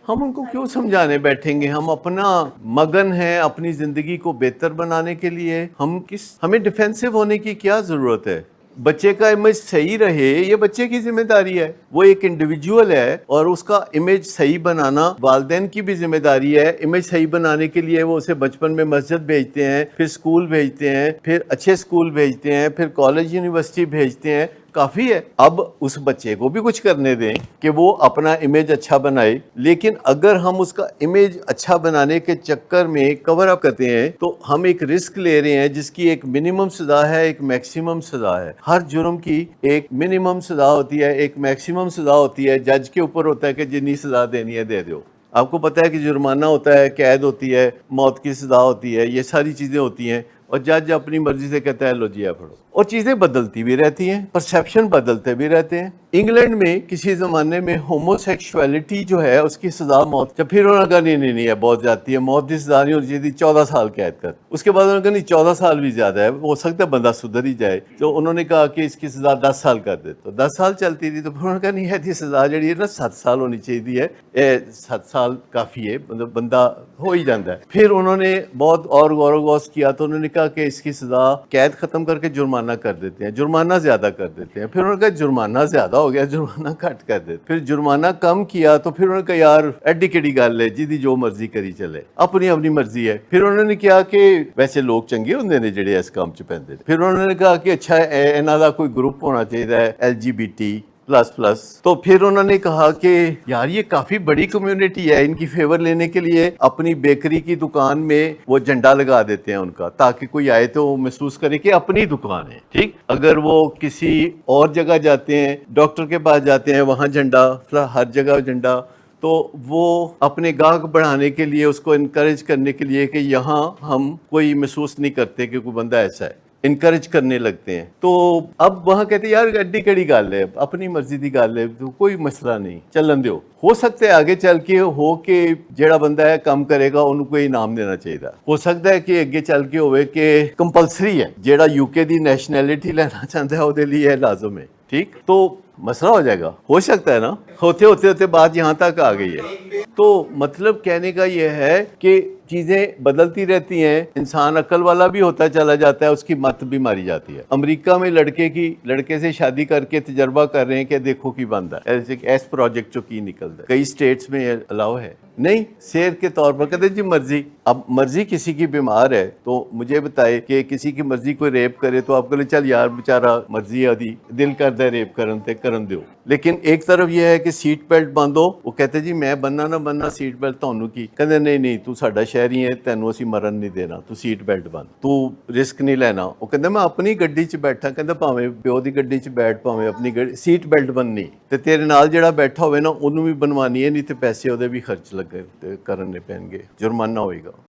हम उनको क्यों समझाने बैठेंगे? हम अपना मगन हैं अपनी जिंदगी को बेहतर बनाने के लिए। हमें डिफेंसिव होने की क्या जरूरत है? बच्चे का इमेज सही रहे ये बच्चे की जिम्मेदारी है। वो एक इंडिविजुअल है और उसका इमेज सही बनाना वालिदैन की भी जिम्मेदारी है। इमेज सही बनाने के लिए वो उसे बचपन में मस्जिद भेजते हैं, फिर स्कूल भेजते हैं, फिर अच्छे स्कूल भेजते हैं, फिर कॉलेज यूनिवर्सिटी भेजते हैं। काफी है। अब उस बच्चे को भी कुछ करने दें कि वो अपना इमेज अच्छा बनाए। लेकिन अगर हम उसका इमेज अच्छा बनाने के चक्कर में कवर अप करते हैं तो हम एक रिस्क ले रहे हैं जिसकी एक मिनिमम सजा है, एक मैक्सिमम सजा है। हर जुर्म की एक मिनिमम सजा होती है, एक मैक्सिमम सजा होती है। जज के ऊपर होता है कि जितनी सजा देनी है दे दो। आपको पता है कि जुर्माना होता है, कैद होती है, मौत की सजा होती है, ये सारी चीजें होती हैं और जज अपनी मर्जी से कहता है लो जी आप पढ़ो। और चीजें बदलती भी रहती हैं, परसेप्शन बदलते भी रहते हैं। इंग्लैंड में किसी जमाने में होमोसेक्सुअलिटी जो है उसकी सजा मौत। जब फिर उन्होंने कहा नहीं है बहुत जाती है, मौत की सजा नहीं होनी चाहिए थी, 14 साल कैद कर। उसके बाद उन्होंने कहा नहीं 14 साल भी ज्यादा है, हो सकता है बंदा सुधर ही जाए। तो उन्होंने कहा कि इसकी सजा 10 साल कर दे। तो 10 साल चलती थी। तो फिर उन्होंने कहा नहीं है थी सजा जी है ना 7 साल होनी चाहिए है, 7 साल काफी है, मतलब बंदा हो ही जाता है। फिर उन्होंने बहुत और गौर गौस किया तो उन्होंने कहा कि इसकी सजा कैद खत्म करके जुर्माना कर देते हैं, जुर्माना ज्यादा कर देते हैं। फिर उन्होंने कहा जुर्माना ज्यादा हो गया, जुर्माना घट कर देते। फिर जुर्माना कम किया तो फिर उन्होंने कहा यार एडी केड़ी गल है जिदी जो मर्जी करी चले, अपनी अपनी मर्जी है। फिर उन्होंने कहा कि वैसे लोग चंगे होंगे ने ਜਿਹੜੇ इस काम च पैंदे। फिर उन्होंने कहा कि अच्छा इन्हां दा कोई ग्रुप होना चाहिए LGBT प्लस। तो फिर उन्होंने कहा कि यार ये काफी बड़ी कम्युनिटी है, इनकी फेवर लेने के लिए अपनी बेकरी की दुकान में वो झंडा लगा देते हैं उनका, ताकि कोई आए तो वो महसूस करे कि अपनी दुकान है। ठीक, अगर वो किसी और जगह जाते हैं, डॉक्टर के पास जाते हैं, वहां झंडा, हर जगह झंडा। तो वो अपने गाहक बढ़ाने के लिए, उसको इनकरेज करने के लिए कि यहाँ हम कोई महसूस नहीं करते कि कोई बंदा ऐसा है, इनकरेज करने लगते हैं। तो अब वहां कहते हैं यार गड्डी कड़ी गल है, अपनी मर्जी की गल है, तो कोई मसला नहीं, चलन दो। हो सकता है आगे चल के हो कि जेड़ा बंदा है काम करेगा उन्होंने कोई इनाम देना चाहिए। हो सकता है कि अगे चल के होवे कि कंपलसरी है, जेड़ा यूके की नैशनैलिटी लेना चाहता है उसके लिए लाजम है। ठीक, तो मसला हो जाएगा, हो सकता है ना। होते होते होते बात यहाँ तक आ गई है। तो मतलब कहने का यह है कि चीजें बदलती रहती हैं, इंसान अक्ल वाला भी होता चला जाता है, उसकी मत भी मारी जाती है। अमेरिका में लड़के से शादी करके तजर्बा कर रहे हैं कि देखो की बनता है, ऐसे एस प्रोजेक्ट जो की निकलता है। कई स्टेट्स में अलाउ है, नहीं शेर के तौर पर कहते जी मर्जी। अब मर्जी किसी की बीमार है तो मुझे बताए कि किसी की मर्जी कोई रेप करे तो आप कहते चल यार बेचारा मर्जी है, दिल करता है रेप करन दो। लेकिन एक तरफ यह है कि सीट बेल्ट बांधो, वो कहते जी मैं बनना ना बनना सीट बेल्ट ਤੁਹਾਨੂੰ की कहते नहीं तू साडा शहरी है, तेनों ਅਸੀਂ मरन नहीं देना, तू सीट बेल्ट बंद, तू रिस्क नहीं लेना। वो कहते मैं अपनी ਗੱਡੀ 'ਚ बैठा, कहते ਭਾਵੇਂ ਪਿਓ ਦੀ ਗੱਡੀ 'ਚ ਬੈਠ, ਭਾਵੇਂ ਆਪਣੀ सीट बेल्ट बननी ਤੇ ਤੇਰੇ ਨਾਲ ਜਿਹੜਾ ਬੈਠਾ ਹੋਵੇ ਨਾ ਉਹਨੂੰ ਵੀ ਬਣਵਾਣੀ ਹੈ, ਨਹੀਂ ਤੇ ਪੈਸੇ ਉਹਦੇ ਵੀ ਖਰਚ ਲੱਗੇ ਤੇ ਕਰਨੇ ਪੈਣਗੇ, जुर्माना होएगा।